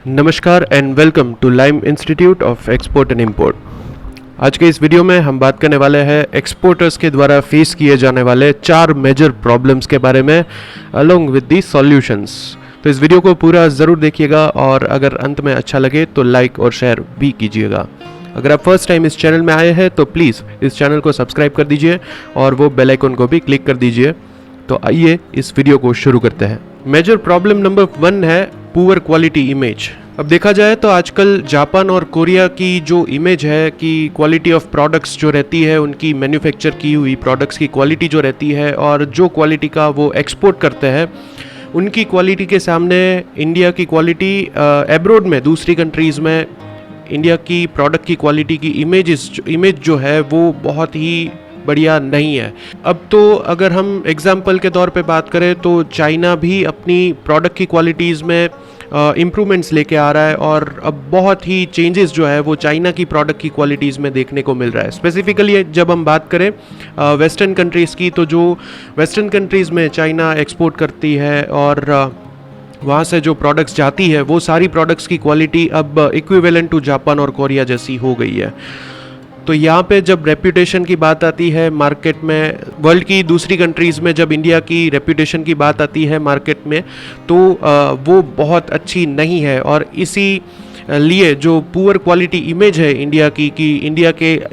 नमस्कार and welcome to Lime institute of export and import. आज के इस वीडियो में हम बात करने वाले हैं एक्सपोर्टर्स के द्वारा फेस किए जाने वाले 4 मेजर प्रॉब्लम्स के बारे में अलोंग विद दी सॉल्यूशंस। तो इस वीडियो को पूरा ज़रूर देखिएगा और अगर अंत में अच्छा लगे तो लाइक और शेयर भी कीजिएगा। अगर आप फर्स्ट टाइम इस चैनल में आए हैं तो प्लीज़ इस चैनल को सब्सक्राइब कर दीजिए और वो बेल आइकन को भी क्लिक कर दीजिए। तो आइए इस वीडियो को शुरू करते हैं। मेजर प्रॉब्लम नंबर 1 है पुअर क्वालिटी इमेज। अब देखा जाए तो आजकल जापान और कोरिया की जो इमेज है कि क्वालिटी ऑफ प्रोडक्ट्स जो रहती है, उनकी मैन्युफैक्चर की हुई प्रोडक्ट्स की क्वालिटी जो रहती है और जो क्वालिटी का वो एक्सपोर्ट करते हैं, उनकी क्वालिटी के सामने इंडिया की क्वालिटी एब्रोड में दूसरी कंट्रीज़ में इंडिया की प्रोडक्ट की क्वालिटी की इमेज जो है वो बहुत ही बढ़िया नहीं है। अब तो अगर हम एग्जाम्पल के तौर पे बात करें तो चाइना भी अपनी प्रोडक्ट की क्वालिटीज़ में इम्प्रूवमेंट्स लेके आ रहा है और अब बहुत ही चेंजेस जो है वो चाइना की प्रोडक्ट की क्वालिटीज़ में देखने को मिल रहा है। स्पेसिफिकली जब हम बात करें वेस्टर्न कंट्रीज़ की, तो जो वेस्टर्न कंट्रीज़ में चाइना एक्सपोर्ट करती है और वहाँ से जो प्रोडक्ट्स जाती है वो सारी प्रोडक्ट्स की क्वालिटी अब इक्विवेलेंट टू जापान और कोरिया जैसी हो गई है। तो यहाँ पे जब रेप्यूटेशन की बात आती है मार्केट में, वर्ल्ड की दूसरी कंट्रीज़ में जब इंडिया की रेप्यूटेशन की बात आती है मार्केट में, तो वो बहुत अच्छी नहीं है। और इसी लिए जो पुअर क्वालिटी इमेज है इंडिया की, कि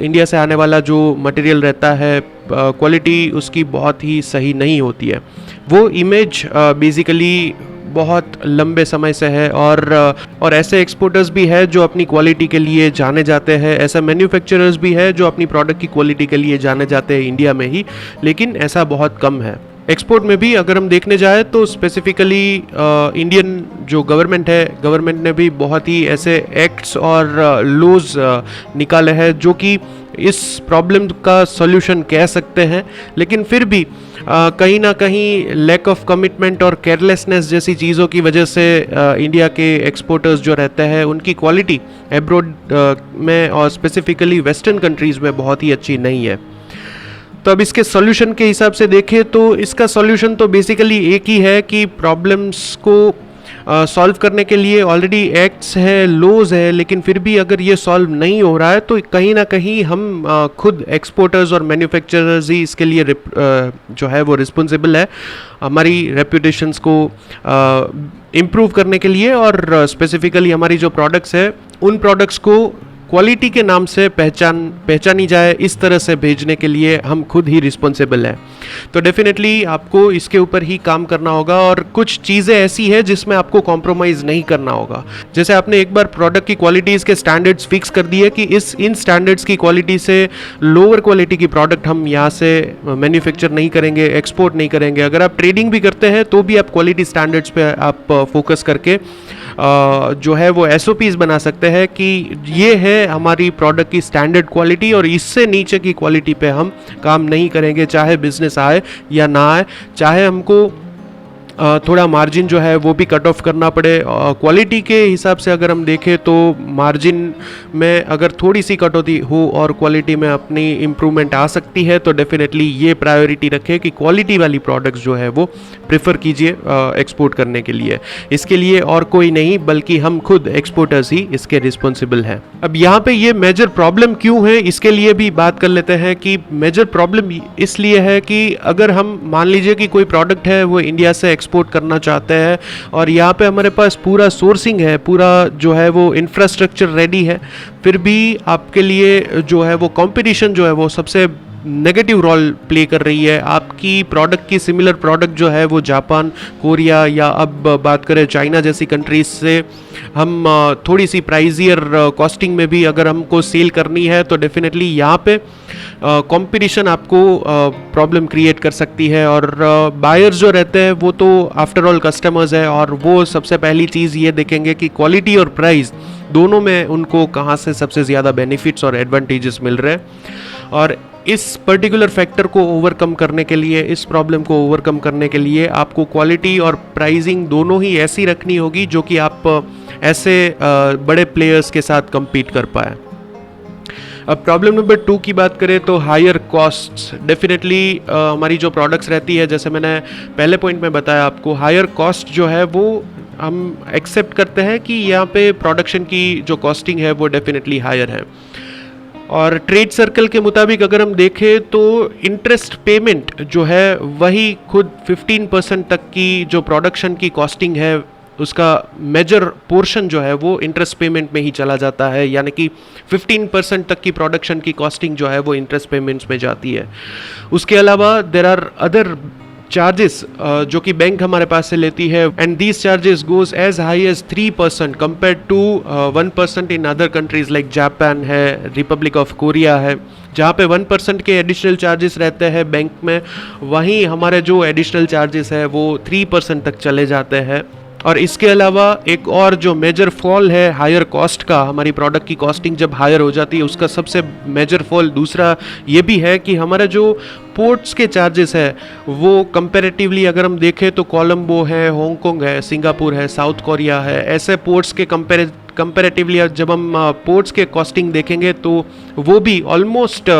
इंडिया से आने वाला जो मटेरियल रहता है क्वालिटी उसकी बहुत ही सही नहीं होती है। वो इमेज बेसिकली बहुत लंबे समय से है और ऐसे एक्सपोर्टर्स भी है जो अपनी क्वालिटी के लिए जाने जाते हैं, ऐसा मैन्युफैक्चरर्स भी है जो अपनी प्रोडक्ट की क्वालिटी के लिए जाने जाते हैं इंडिया में ही, लेकिन ऐसा बहुत कम है। एक्सपोर्ट में भी अगर हम देखने जाए तो स्पेसिफिकली इंडियन जो गवर्नमेंट है, गवर्नमेंट ने भी बहुत ही ऐसे एक्ट्स और लॉज निकाले हैं जो कि इस प्रॉब्लम का सॉल्यूशन कह सकते हैं, लेकिन फिर भी कहीं ना कहीं लैक ऑफ कमिटमेंट और केयरलेसनेस जैसी चीज़ों की वजह से इंडिया के एक्सपोर्टर्स जो रहते हैं उनकी क्वालिटी एब्रोड में और स्पेसिफिकली वेस्टर्न कंट्रीज़ में बहुत ही अच्छी नहीं है। तो अब इसके सॉल्यूशन के हिसाब से देखें तो इसका सॉल्यूशन तो बेसिकली एक ही है कि प्रॉब्लम्स को सॉल्व करने के लिए ऑलरेडी एक्ट्स है, लॉज है, लेकिन फिर भी अगर ये सॉल्व नहीं हो रहा है तो कहीं ना कहीं हम खुद एक्सपोर्टर्स और मैन्युफैक्चरर्स ही इसके लिए जो है वो रिस्पॉन्सिबल है हमारी रेप्यूटेशंस को इम्प्रूव करने के लिए और स्पेसिफिकली हमारी जो प्रोडक्ट्स है उन प्रोडक्ट्स को क्वालिटी के नाम से पहचानी जाए, इस तरह से भेजने के लिए हम खुद ही रिस्पॉन्सिबल हैं। तो डेफिनेटली आपको इसके ऊपर ही काम करना होगा और कुछ चीज़ें ऐसी है जिसमें आपको कॉम्प्रोमाइज़ नहीं करना होगा। जैसे आपने एक बार प्रोडक्ट की क्वालिटीज़ के स्टैंडर्ड्स फिक्स कर दिए कि इन स्टैंडर्ड्स की क्वालिटी से लोअर क्वालिटी की प्रोडक्ट हम यहाँ से मैन्युफैक्चर नहीं करेंगे, एक्सपोर्ट नहीं करेंगे। अगर आप ट्रेडिंग भी करते हैं तो भी आप क्वालिटी स्टैंडर्ड्स पे आप फोकस करके जो है वो SOPs बना सकते हैं कि ये है हमारी प्रोडक्ट की स्टैंडर्ड क्वालिटी और इससे नीचे की क्वालिटी पे हम काम नहीं करेंगे, चाहे बिजनेस आए या ना आए, चाहे हमको थोड़ा मार्जिन जो है वो भी कट ऑफ करना पड़े। क्वालिटी के हिसाब से अगर हम देखें तो मार्जिन में अगर थोड़ी सी कटौती हो और क्वालिटी में अपनी इम्प्रूवमेंट आ सकती है तो डेफिनेटली ये प्रायोरिटी रखें कि क्वालिटी वाली प्रोडक्ट्स जो है वो प्रेफर कीजिए एक्सपोर्ट करने के लिए। इसके लिए और कोई नहीं बल्कि हम खुद एक्सपोर्टर्स ही इसके रिस्पॉन्सिबल हैं। अब यहाँ पे ये मेजर प्रॉब्लम क्यों है इसके लिए भी बात कर लेते हैं कि मेजर प्रॉब्लम इसलिए है कि अगर हम मान लीजिए कि कोई प्रोडक्ट है वो इंडिया से एक्सपोर्ट करना चाहते हैं और यहाँ पे हमारे पास पूरा सोर्सिंग है, पूरा जो है वो इंफ्रास्ट्रक्चर रेडी है, फिर भी आपके लिए जो है वो कंपटीशन जो है वो सबसे नेगेटिव रोल प्ले कर रही है। आपकी प्रोडक्ट की सिमिलर प्रोडक्ट जो है वो जापान, कोरिया या अब बात करें चाइना जैसी कंट्रीज से हम थोड़ी सी प्राइजियर कॉस्टिंग में भी अगर हमको सेल करनी है तो डेफिनेटली यहाँ पे कंपटीशन आपको प्रॉब्लम क्रिएट कर सकती है। और बायर्स जो रहते हैं वो तो आफ्टर ऑल कस्टमर्स है और वो सबसे पहली चीज़ ये देखेंगे कि क्वालिटी और प्राइस दोनों में उनको कहाँ से सबसे ज़्यादा बेनिफिट्स और एडवांटेजेस मिल रहे हैं। और इस पर्टिकुलर फैक्टर को ओवरकम करने के लिए, इस प्रॉब्लम को ओवरकम करने के लिए आपको क्वालिटी और प्राइसिंग दोनों ही ऐसी रखनी होगी जो कि आप ऐसे बड़े प्लेयर्स के साथ compete कर पाए। अब प्रॉब्लम नंबर 2 की बात करें तो हायर कॉस्ट्स। डेफिनेटली हमारी जो प्रोडक्ट्स रहती है, जैसे मैंने पहले पॉइंट में बताया आपको, हायर कॉस्ट जो है वो हम एक्सेप्ट करते हैं कि यहाँ पे प्रोडक्शन की जो कॉस्टिंग है वो डेफिनेटली हायर है। और ट्रेड सर्कल के मुताबिक अगर हम देखें तो इंटरेस्ट पेमेंट जो है वही खुद 15% तक की जो प्रोडक्शन की कॉस्टिंग है उसका मेजर पोर्शन जो है वो इंटरेस्ट पेमेंट में ही चला जाता है, यानी कि 15% तक की प्रोडक्शन की कॉस्टिंग जो है वो इंटरेस्ट पेमेंट्स में जाती है। उसके अलावा देर आर अदर चार्जेस जो कि बैंक हमारे पास से लेती है, and these charges goes as high as 3% compare to 1% in other countries like Japan है, रिपब्लिक ऑफ कोरिया है, जहाँ पे 1% के एडिशनल चार्जेस रहते हैं बैंक में, वहीं हमारे जो एडिशनल चार्जेस है वो 3% तक चले जाते हैं। और इसके अलावा एक और जो मेजर फॉल है हायर कॉस्ट का, हमारी प्रोडक्ट की कॉस्टिंग जब हायर हो जाती है उसका सबसे मेजर फॉल दूसरा ये भी है कि हमारा जो पोर्ट्स के चार्जेस है वो कंपैरेटिवली अगर हम देखें तो कोलंबो है, हांगकांग है, सिंगापुर है, साउथ कोरिया है, ऐसे पोर्ट्स के कंपैरेटिवली जब हम पोर्ट्स के कॉस्टिंग देखेंगे तो वो भी ऑलमोस्ट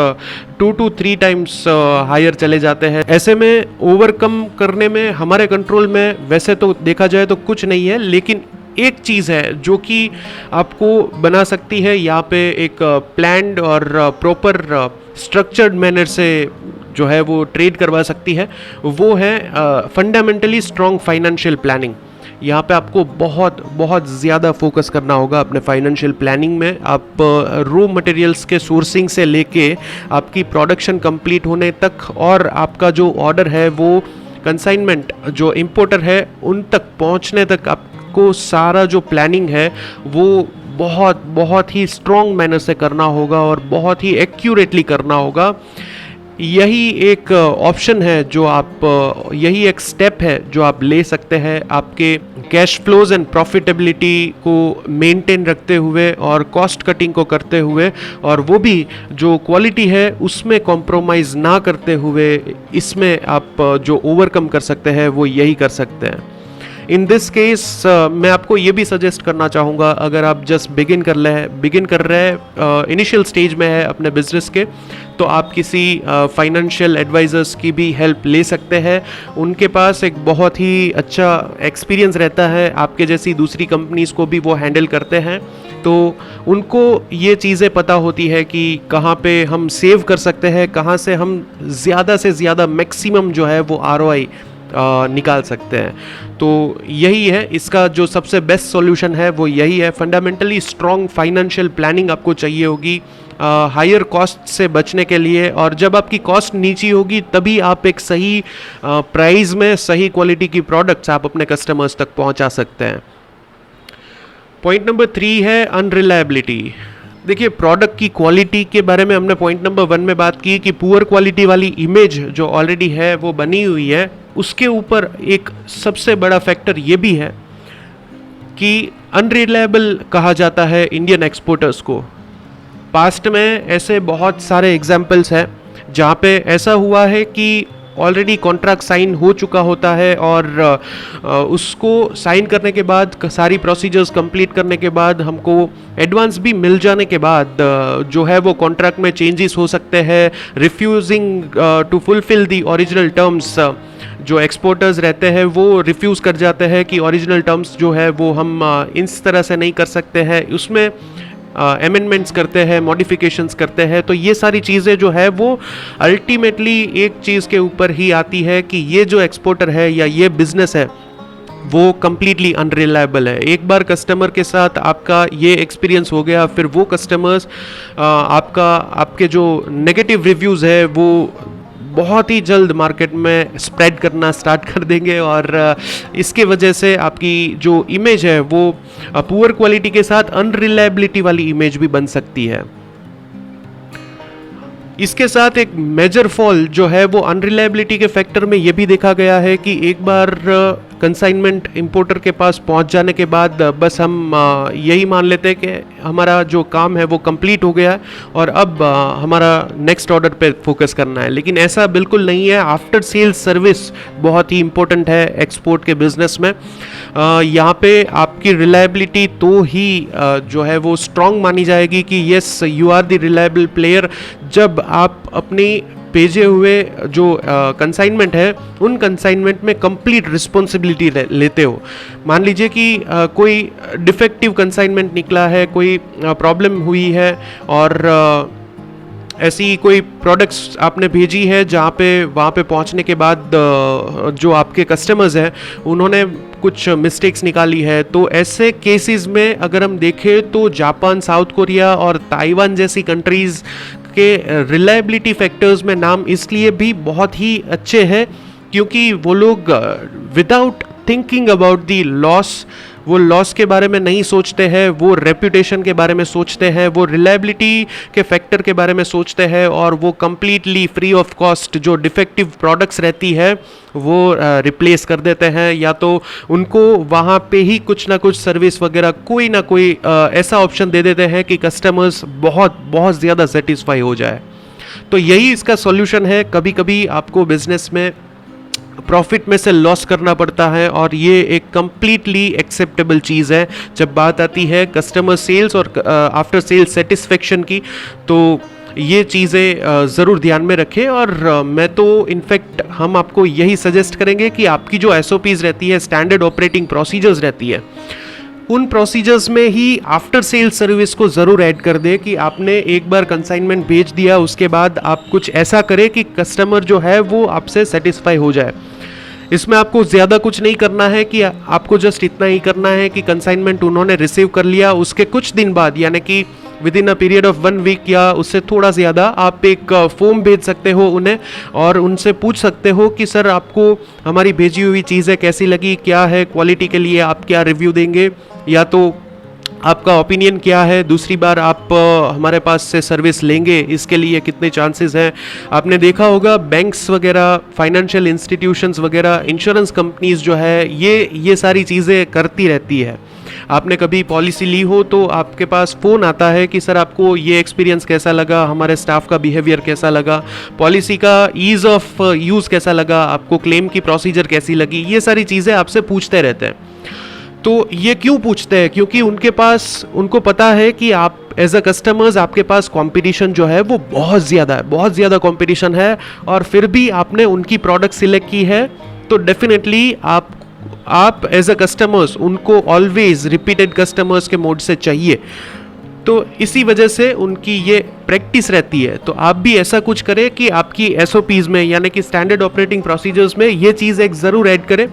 2 to 3 टाइम्स हायर चले जाते हैं। ऐसे में ओवरकम करने में हमारे कंट्रोल में वैसे तो देखा जाए तो कुछ नहीं है, लेकिन एक चीज़ है जो कि आपको बना सकती है यहाँ पे एक प्लान्ड और प्रॉपर स्ट्रक्चर्ड मैनर से जो है वो ट्रेड करवा सकती है, वो है फंडामेंटली स्ट्रॉन्ग फाइनेंशियल प्लानिंग। यहाँ पे आपको बहुत ज़्यादा फोकस करना होगा अपने फाइनेंशियल प्लानिंग में। आप रॉ मटेरियल्स के सोर्सिंग से लेके आपकी प्रोडक्शन कंप्लीट होने तक और आपका जो ऑर्डर है वो कंसाइनमेंट जो इम्पोर्टर है उन तक पहुँचने तक आपको सारा जो प्लानिंग है वो बहुत ही स्ट्रॉन्ग मैनर से करना होगा और बहुत ही एक्यूरेटली करना होगा। यही एक ऑप्शन है जो आप यही एक स्टेप है जो आप ले सकते हैं आपके कैश फ्लोज एंड प्रॉफिटेबिलिटी को मेंटेन रखते हुए और कॉस्ट कटिंग को करते हुए, और वो भी जो क्वालिटी है उसमें कॉम्प्रोमाइज़ ना करते हुए। इसमें आप जो ओवरकम कर सकते हैं वो यही कर सकते हैं। इन दिस केस मैं आपको ये भी सजेस्ट करना चाहूँगा, अगर आप जस्ट बिगिन कर रहे हैं इनिशियल स्टेज में है अपने बिजनेस के, तो आप किसी फाइनेंशियल एडवाइज़र्स की भी हेल्प ले सकते हैं। उनके पास एक बहुत ही अच्छा एक्सपीरियंस रहता है, आपके जैसी दूसरी कंपनीज़ को भी वो हैंडल करते हैं, तो उनको ये चीज़ें पता होती है कि कहाँ पे हम सेव कर सकते हैं, कहाँ से हम ज़्यादा से ज़्यादा मैक्सिमम जो है वो ROI निकाल सकते हैं। तो यही है इसका जो सबसे बेस्ट सॉल्यूशन है वो यही है। फंडामेंटली स्ट्रॉन्ग फाइनेंशियल प्लानिंग आपको चाहिए होगी हायर कॉस्ट से बचने के लिए, और जब आपकी कॉस्ट नीची होगी तभी आप एक सही प्राइस में सही क्वालिटी की प्रोडक्ट्स आप अपने कस्टमर्स तक पहुंचा सकते हैं। पॉइंट नंबर 3 है अनरिलायबिलिटी। देखिए, प्रोडक्ट की क्वालिटी के बारे में हमने पॉइंट नंबर 1 में बात की कि पुअर क्वालिटी वाली इमेज जो ऑलरेडी है वो बनी हुई है, उसके ऊपर एक सबसे बड़ा फैक्टर ये भी है कि अनरिलायबल कहा जाता है इंडियन एक्सपोर्टर्स को। पास्ट में ऐसे बहुत सारे एग्जाम्पल्स हैं जहाँ पे ऐसा हुआ है कि ऑलरेडी कॉन्ट्रैक्ट साइन हो चुका होता है और उसको साइन करने के बाद सारी प्रोसीजर्स कंप्लीट करने के बाद हमको एडवांस भी मिल जाने के बाद जो है वो कॉन्ट्रैक्ट में चेंजेस हो सकते हैं, refusing to fulfil the original terms. जो एक्सपोर्टर्स रहते हैं वो रिफ्यूज़ कर जाते हैं कि ओरिजिनल टर्म्स जो है वो हम इस तरह से नहीं कर सकते हैं, उसमें अमेंडमेंट्स करते हैं, मॉडिफिकेशंस करते हैं। तो ये सारी चीज़ें जो है वो अल्टीमेटली एक चीज़ के ऊपर ही आती है कि ये जो एक्सपोर्टर है या ये बिजनेस है वो कम्प्लीटली अनरिलायबल है। एक बार कस्टमर के साथ आपका ये एक्सपीरियंस हो गया, फिर वो कस्टमर्स आपके जो नेगेटिव रिव्यूज़ है वो बहुत ही जल्द मार्केट में स्प्रेड करना स्टार्ट कर देंगे, और इसके वजह से आपकी जो इमेज है वो पुअर क्वालिटी के साथ अनरिलायबिलिटी वाली इमेज भी बन सकती है। इसके साथ एक मेजर फॉल जो है वो अनरिलायबिलिटी के फैक्टर में ये भी देखा गया है कि एक बार कंसाइनमेंट इंपोर्टर के पास पहुंच जाने के बाद बस हम यही मान लेते हैं कि हमारा जो काम है वो कंप्लीट हो गया है और अब हमारा नेक्स्ट ऑर्डर पे फोकस करना है, लेकिन ऐसा बिल्कुल नहीं है। आफ्टर सेल्स सर्विस बहुत ही इंपॉर्टेंट है एक्सपोर्ट के बिजनेस में। यहाँ पे आपकी रिलायबिलिटी तो ही जो है वो स्ट्रॉन्ग मानी जाएगी कि yes you are the reliable player जब आप अपनी भेजे हुए जो कंसाइनमेंट है उन कंसाइनमेंट में कंप्लीट रिस्पॉन्सिबिलिटी लेते हो। मान लीजिए कि कोई डिफेक्टिव कंसाइनमेंट निकला है, कोई प्रॉब्लम हुई है और ऐसी कोई प्रोडक्ट्स आपने भेजी है जहाँ पे वहाँ पे पहुँचने के बाद जो आपके कस्टमर्स हैं उन्होंने कुछ मिस्टेक्स निकाली है, तो ऐसे केसेस में अगर हम देखें तो जापान, साउथ कोरिया और ताइवान जैसी कंट्रीज़ के रिलायबिलिटी फैक्टर्स में नाम इसलिए भी बहुत ही अच्छे हैं क्योंकि वो लोग without thinking about the loss, वो लॉस के बारे में नहीं सोचते हैं, वो रेपुटेशन के बारे में सोचते हैं, वो रिलायबिलिटी के फैक्टर के बारे में सोचते हैं और वो कम्प्लीटली फ्री ऑफ कॉस्ट जो डिफेक्टिव प्रोडक्ट्स रहती है वो रिप्लेस कर देते हैं, या तो उनको वहाँ पे ही कुछ ना कुछ सर्विस वगैरह कोई ना कोई ऐसा ऑप्शन दे देते हैं कि कस्टमर्स बहुत बहुत ज़्यादा सेटिस्फाई हो जाए। तो यही इसका सॉल्यूशन है। कभी कभी आपको बिजनेस में प्रॉफिट में से लॉस करना पड़ता है और ये एक कंप्लीटली एक्सेप्टेबल चीज़ है जब बात आती है कस्टमर सेल्स और आफ्टर सेल्स सेटिस्फेक्शन की। तो ये चीज़ें ज़रूर ध्यान में रखें और मैं तो इनफैक्ट हम आपको यही सजेस्ट करेंगे कि आपकी जो SOPs रहती है, स्टैंडर्ड ऑपरेटिंग प्रोसीजर्स रहती है, उन प्रोसीजर्स में ही आफ्टर सेल सर्विस को ज़रूर ऐड कर दे कि आपने एक बार कंसाइनमेंट भेज दिया, उसके बाद आप कुछ ऐसा करें कि कस्टमर जो है वो आपसे सेटिस्फाई हो जाए। इसमें आपको ज़्यादा कुछ नहीं करना है कि आपको जस्ट इतना ही करना है कि कंसाइनमेंट उन्होंने रिसीव कर लिया, उसके कुछ दिन बाद यानी कि within a period of 1 week या उससे थोड़ा ज़्यादा आप एक फॉर्म भेज सकते हो उन्हें और उनसे पूछ सकते हो कि सर आपको हमारी भेजी हुई चीज़ें कैसी लगी, क्या है क्वालिटी के लिए आप क्या रिव्यू देंगे, या तो आपका ओपिनियन क्या है, दूसरी बार आप हमारे पास से सर्विस लेंगे, इसके लिए कितने चांसेस हैं। आपने देखा होगा बैंक्स वगैरह, फाइनेंशियल इंस्टीट्यूशंस वगैरह, इंश्योरेंस कंपनीज जो है ये सारी चीज़ें करती रहती है। आपने कभी पॉलिसी ली हो तो आपके पास फ़ोन आता है कि सर आपको ये एक्सपीरियंस कैसा लगा, हमारे स्टाफ का बिहेवियर कैसा लगा, पॉलिसी का ईज़ ऑफ यूज़ कैसा लगा, आपको क्लेम की प्रोसीजर कैसी लगी, ये सारी चीज़ें आपसे पूछते रहते हैं। तो ये क्यों पूछते हैं? क्योंकि उनको पता है कि आप एज अ कस्टमर्स आपके पास कंपटीशन जो है वो बहुत ज़्यादा है, बहुत ज़्यादा कंपटीशन है और फिर भी आपने उनकी प्रोडक्ट सिलेक्ट की है, तो डेफिनेटली आप एज अ कस्टमर्स उनको ऑलवेज रिपीटेड कस्टमर्स के मोड से चाहिए। तो इसी वजह से उनकी ये प्रैक्टिस रहती है। तो आप भी ऐसा कुछ करें कि आपकी SOPs में यानी कि स्टैंडर्ड ऑपरेटिंग प्रोसीजर्स में ये चीज़ एक ज़रूर ऐड करें।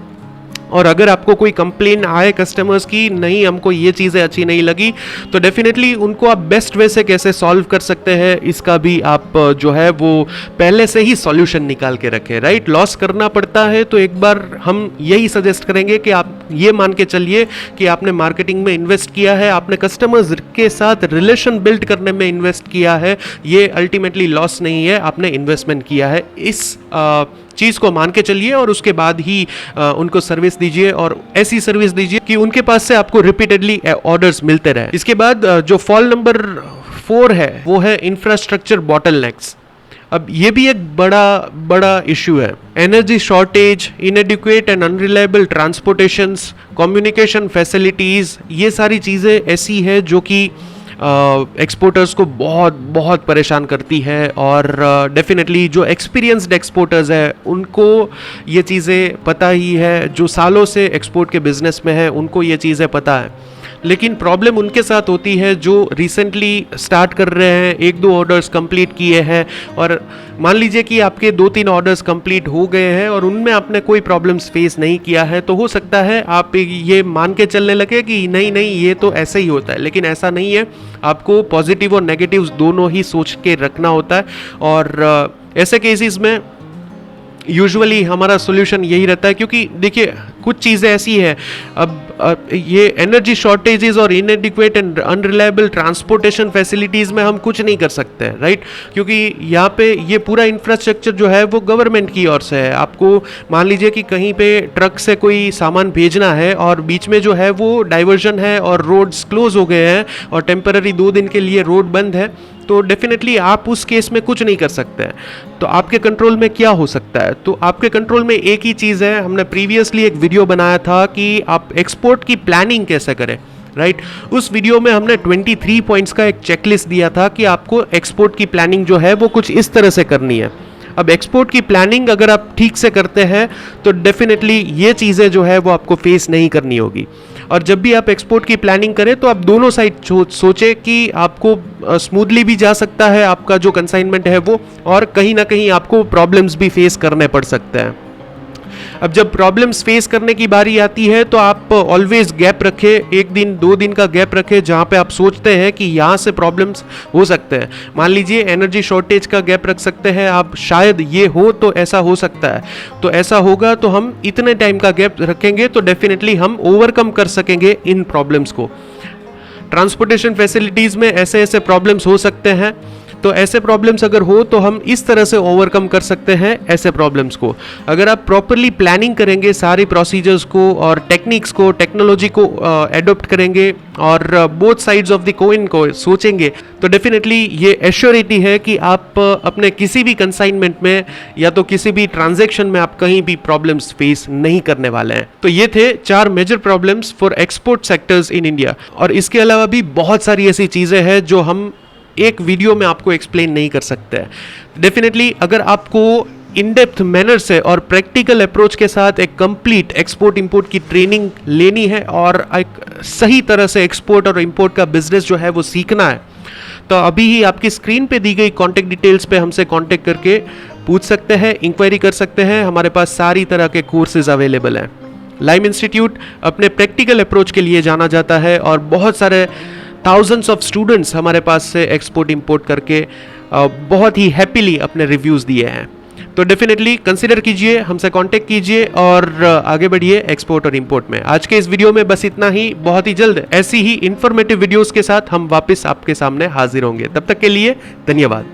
और अगर आपको कोई कंप्लेन आए कस्टमर्स की, नहीं हमको ये चीज़ें अच्छी नहीं लगी, तो डेफिनेटली उनको आप बेस्ट वे से कैसे सॉल्व कर सकते हैं इसका भी आप जो है वो पहले से ही सॉल्यूशन निकाल के रखें, राइट। लॉस करना पड़ता है तो एक बार हम यही सजेस्ट करेंगे कि आप ये मान के चलिए कि आपने मार्केटिंग में इन्वेस्ट किया है, आपने कस्टमर्स के साथ रिलेशन बिल्ड करने में इन्वेस्ट किया है, ये अल्टीमेटली लॉस नहीं है, आपने इन्वेस्टमेंट किया है। इस चीज़ को मान के चलिए और उसके बाद ही उनको सर्विस दीजिए और ऐसी सर्विस दीजिए कि उनके पास से आपको रिपीटेडली ऑर्डर्स मिलते रहे। इसके बाद जो फॉल नंबर 4 है वो है इंफ्रास्ट्रक्चर बॉटलनेक्स। अब ये भी एक बड़ा इशू है। Energy shortage, inadequate and unreliable transportations, communication facilities, ये सारी चीज़ें ऐसी है जो कि एक्सपोर्टर्स को बहुत परेशान करती है और डेफिनेटली जो एक्सपीरियंस्ड एक्सपोर्टर्स है उनको ये चीज़ें पता ही है, जो सालों से एक्सपोर्ट के बिजनेस में है उनको ये चीज़ें पता है। लेकिन प्रॉब्लम उनके साथ होती है जो रिसेंटली स्टार्ट कर रहे हैं, 1-2 ऑर्डर्स कंप्लीट किए हैं और मान लीजिए कि आपके 2-3 ऑर्डर्स कंप्लीट हो गए हैं और उनमें आपने कोई प्रॉब्लम्स फेस नहीं किया है, तो हो सकता है आप ये मान के चलने लगे कि नहीं ये तो ऐसे ही होता है, लेकिन ऐसा नहीं है। आपको पॉजिटिव और नेगेटिव दोनों ही सोच के रखना होता है और ऐसे केसेस में यूजुअली हमारा सोल्यूशन यही रहता है, क्योंकि देखिए कुछ चीज़ें ऐसी है, अब ये एनर्जी शॉर्टेजेस और इनएडिक्वेट एंड अनरिलायबल ट्रांसपोर्टेशन फैसिलिटीज़ में हम कुछ नहीं कर सकते हैं, राइट। क्योंकि यहाँ पे ये पूरा इंफ्रास्ट्रक्चर जो है वो गवर्नमेंट की ओर से है। आपको मान लीजिए कि कहीं पे ट्रक से कोई सामान भेजना है और बीच में जो है वो डाइवर्जन है और रोड्स क्लोज हो गए हैं और टेम्पररी 2 दिन के लिए रोड बंद है, तो डेफिनेटली आप उस केस में कुछ नहीं कर सकते हैं। तो आपके कंट्रोल में क्या हो सकता है? तो आपके कंट्रोल में एक ही चीज़ है, हमने प्रीवियसली एक वीडियो बनाया था कि आप एक्सपोर्ट की प्लानिंग कैसे करें, राइट। उस वीडियो में हमने 23 पॉइंट्स का एक चेकलिस्ट दिया था कि आपको एक्सपोर्ट की प्लानिंग जो है वो कुछ इस तरह से करनी है। अब एक्सपोर्ट की प्लानिंग अगर आप ठीक से करते हैं तो डेफिनेटली ये चीज़ें जो है वो आपको फेस नहीं करनी होगी। और जब भी आप एक्सपोर्ट की प्लानिंग करें तो आप दोनों साइड सोचें कि आपको स्मूथली भी जा सकता है आपका जो कंसाइनमेंट है वो, और कहीं ना कहीं आपको प्रॉब्लम्स भी फेस करने पड़ सकते हैं। अब जब प्रॉब्लम्स फेस करने की बारी आती है तो आप ऑलवेज गैप रखें, 1 दिन 2 दिन का गैप रखें जहां पे आप सोचते हैं कि यहाँ से प्रॉब्लम्स हो सकते हैं। मान लीजिए एनर्जी शॉर्टेज का गैप रख सकते हैं आप, शायद ये हो तो ऐसा हो सकता है, तो ऐसा होगा तो हम इतने टाइम का गैप रखेंगे तो डेफिनेटली हम ओवरकम कर सकेंगे इन प्रॉब्लम्स को। ट्रांसपोर्टेशन फैसिलिटीज़ में ऐसे ऐसे प्रॉब्लम्स हो सकते हैं, तो ऐसे प्रॉब्लम्स अगर हो तो हम इस तरह से ओवरकम कर सकते हैं ऐसे प्रॉब्लम्स को। अगर आप प्रॉपरली प्लानिंग करेंगे सारी प्रोसीजर्स को और टेक्निक्स को, टेक्नोलॉजी को एडॉप्ट करेंगे और both sides of the coin को सोचेंगे तो डेफिनेटली ये एश्योरिटी है कि आप अपने किसी भी कंसाइनमेंट में या तो किसी भी ट्रांजैक्शन में आप कहीं भी प्रॉब्लम्स फेस नहीं करने वाले हैं। तो ये थे 4 major problems for export sectors in India. और इसके अलावा भी बहुत सारी ऐसी चीज़ें हैं जो हम एक वीडियो में आपको एक्सप्लेन नहीं कर सकते हैं। डेफिनेटली अगर आपको इन डेप्थ मैनर से और प्रैक्टिकल अप्रोच के साथ एक कंप्लीट एक्सपोर्ट इंपोर्ट की ट्रेनिंग लेनी है और एक सही तरह से एक्सपोर्ट और इंपोर्ट का बिजनेस जो है वो सीखना है, तो अभी ही आपकी स्क्रीन पे दी गई कॉन्टैक्ट डिटेल्स पे हमसे कॉन्टैक्ट करके पूछ सकते हैं, इंक्वायरी कर सकते हैं। हमारे पास सारी तरह के कोर्सेज अवेलेबल हैं। लाइम इंस्टीट्यूट अपने प्रैक्टिकल अप्रोच के लिए जाना जाता है और बहुत सारे थाउजेंड्स ऑफ स्टूडेंट्स हमारे पास से एक्सपोर्ट इंपोर्ट करके बहुत ही हैप्पीली अपने रिव्यूज़ दिए हैं। तो डेफिनेटली कंसिडर कीजिए, हमसे कांटेक्ट कीजिए और आगे बढ़िए एक्सपोर्ट और इंपोर्ट में। आज के इस वीडियो में बस इतना ही। बहुत ही जल्द ऐसी ही इंफॉर्मेटिव वीडियोस के साथ हम वापस आपके सामने हाजिर होंगे। तब तक के लिए धन्यवाद।